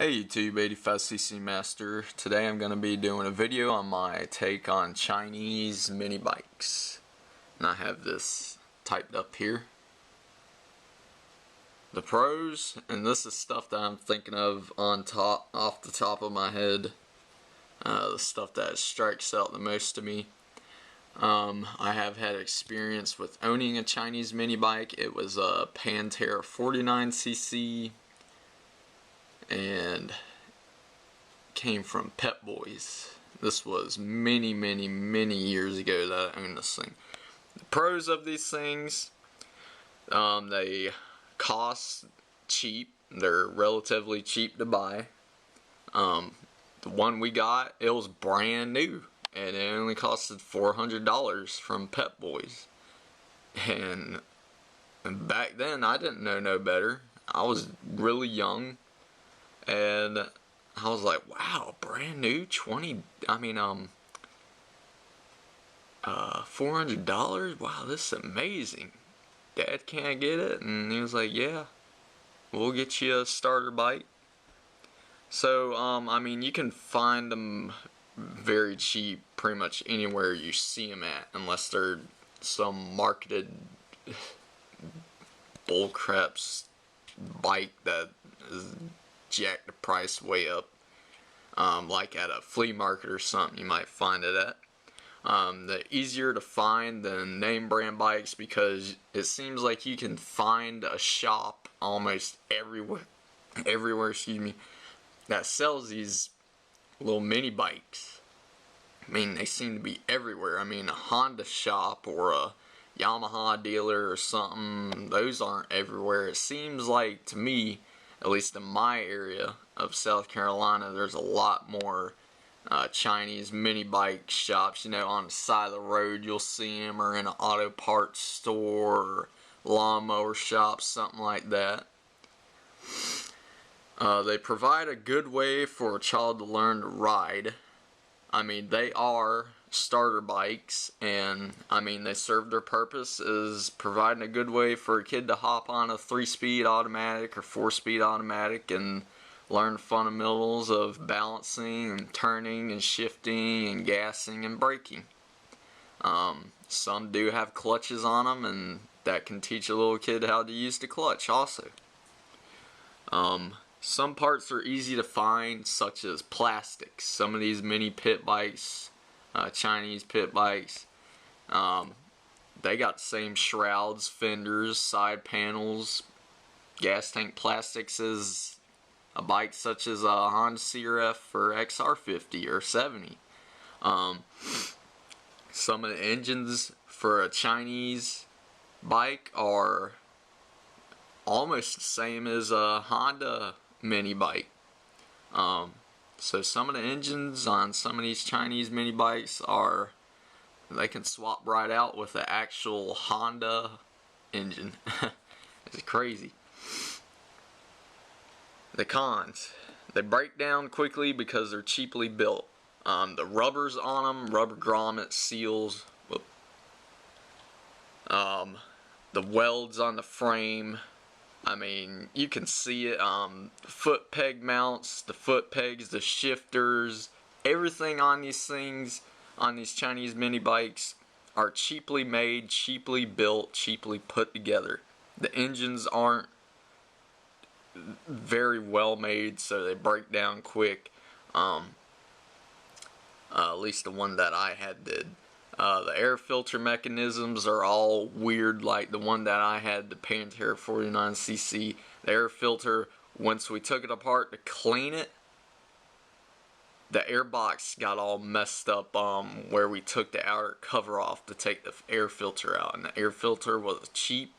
Hey YouTube, 85cc Master. Today I'm going to be doing a video on my take on Chinese mini bikes. And I have this typed up here. The pros, and this is stuff that I'm thinking of off the top of my head. The stuff that strikes out the most to me. I have had experience with owning a Chinese mini bike. It was a Pantera 49cc. And came from Pep Boys. This was many years ago that I owned this thing. The pros of these things, they cost cheap. They're relatively cheap to buy. The one we got, it was brand new, and it only costed $400 from Pep Boys. And back then, I didn't know no better. I was really young. And I was like, wow, brand new, $400? Wow, this is amazing. Dad can't get it? And he was like, yeah, we'll get you a starter bike. So, you can find them very cheap pretty much anywhere you see them at, unless they're some marketed bullcrap bike that is jack the price way up, like at a flea market or something you might find it at. They're easier to find than name brand bikes because it seems like you can find a shop almost everywhere that sells these little mini bikes. They seem to be everywhere. A Honda shop or a Yamaha dealer or something, those aren't everywhere. It seems like to me, at least in my area of South Carolina, there's a lot more Chinese mini bike shops. On the side of the road you'll see them, or in an auto parts store, or lawnmower shop, something like that. They provide a good way for a child to learn to ride. They are starter bikes, and they serve their purpose as providing a good way for a kid to hop on a 3-speed automatic or 4-speed automatic and learn fundamentals of balancing and turning and shifting and gassing and braking. Some do have clutches on them, and that can teach a little kid how to use the clutch also. Some parts are easy to find, such as plastics. Some of these mini pit bikes, Chinese pit bikes, they got the same shrouds, fenders, side panels, gas tank plastics as a bike such as a Honda CRF or XR50 or 70. Some of the engines for a Chinese bike are almost the same as a Honda mini bike. So some of the engines on some of these Chinese mini bikes they can swap right out with the actual Honda engine. It's crazy. The cons: they break down quickly because they're cheaply built. The rubbers on them, rubber grommets, seals, the welds on the frame, you can see it. Foot peg mounts, the foot pegs, the shifters, everything on these things, on these Chinese mini bikes, are cheaply made, cheaply built, cheaply put together. The engines aren't very well made, so they break down quick. At least the one that I had did. The air filter mechanisms are all weird, like the one that I had, the Pantera 49cc. The air filter, once we took it apart to clean it, the air box got all messed up where we took the outer cover off to take the air filter out. And the air filter was a cheap,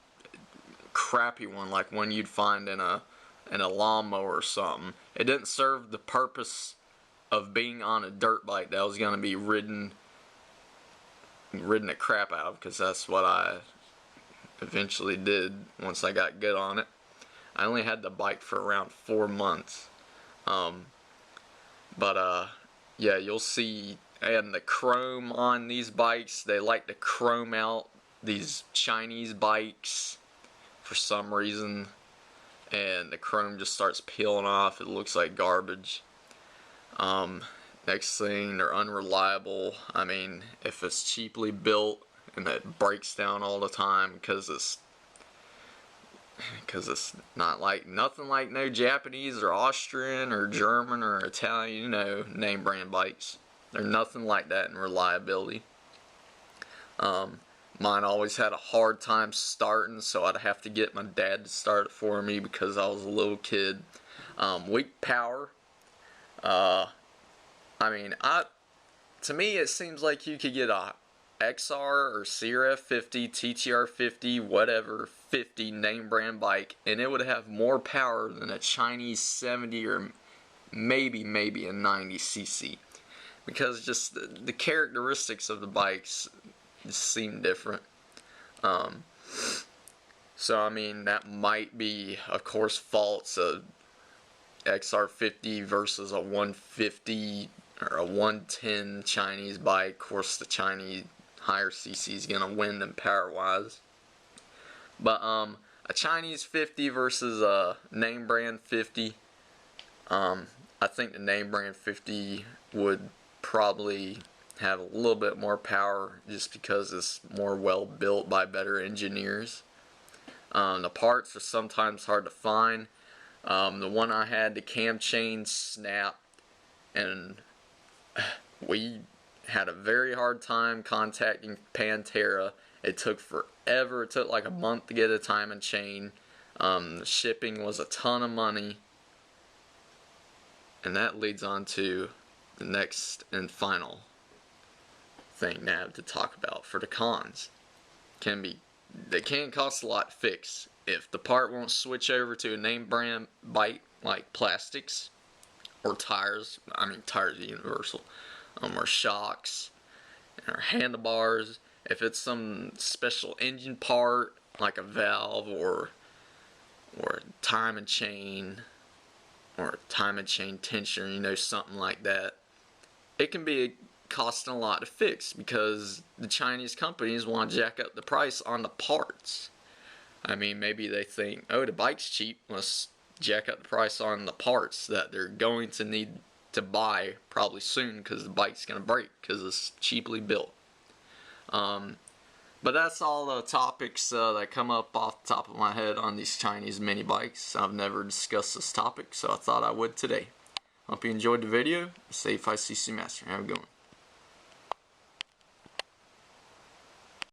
crappy one, like one you'd find in a lawnmower or something. It didn't serve the purpose of being on a dirt bike that was going to be ridden the crap out of, because that's what I eventually did once I got good on it. I only had the bike for around 4 months. Yeah, you'll see, and the chrome on these bikes, they like to chrome out these Chinese bikes for some reason. and the chrome just starts peeling off. It looks like garbage. Next thing, they're unreliable. I mean, if it's cheaply built and it breaks down all the time because it's not like nothing like no Japanese or Austrian or German or Italian, you know, name brand bikes. They're nothing like that in reliability. Mine always had a hard time starting, so I'd have to get my dad to start it for me because I was a little kid. Weak power. I mean, to me it seems like you could get a XR or CRF 50, TTR 50, whatever 50 name brand bike, and it would have more power than a Chinese 70 or maybe a 90cc, because just the characteristics of the bikes just seem different. So I mean, that might be, of course, faults of XR50 versus a 150 or a 110 Chinese bike. Of course, the Chinese higher CC is gonna win them power wise. But a Chinese 50 versus a name brand 50. I think the name brand 50 would probably have a little bit more power just because it's more well built by better engineers. The parts are sometimes hard to find. The one I had, the cam chain snapped, and we had a very hard time contacting Pantera. It took forever. It took like a month to get a timing chain. The shipping was a ton of money. And that leads on to the next and final thing now to talk about for the cons. They can cost a lot to fix. If the part won't switch over to a name brand bike like plastics or tires, I mean tires are universal, or shocks or handlebars, if it's some special engine part like a valve or timing chain or timing chain tensioner, you know, something like that, it can be costing a lot to fix because the Chinese companies want to jack up the price on the parts. I mean, maybe they think, oh, the bike's cheap, let's jack up the price on the parts that they're going to need to buy probably soon because the bike's going to break because it's cheaply built. But that's all the topics that come up off the top of my head on these Chinese mini bikes. I've never discussed this topic, so I thought I would today. Hope you enjoyed the video. Stay 85cc Master. Have a good one.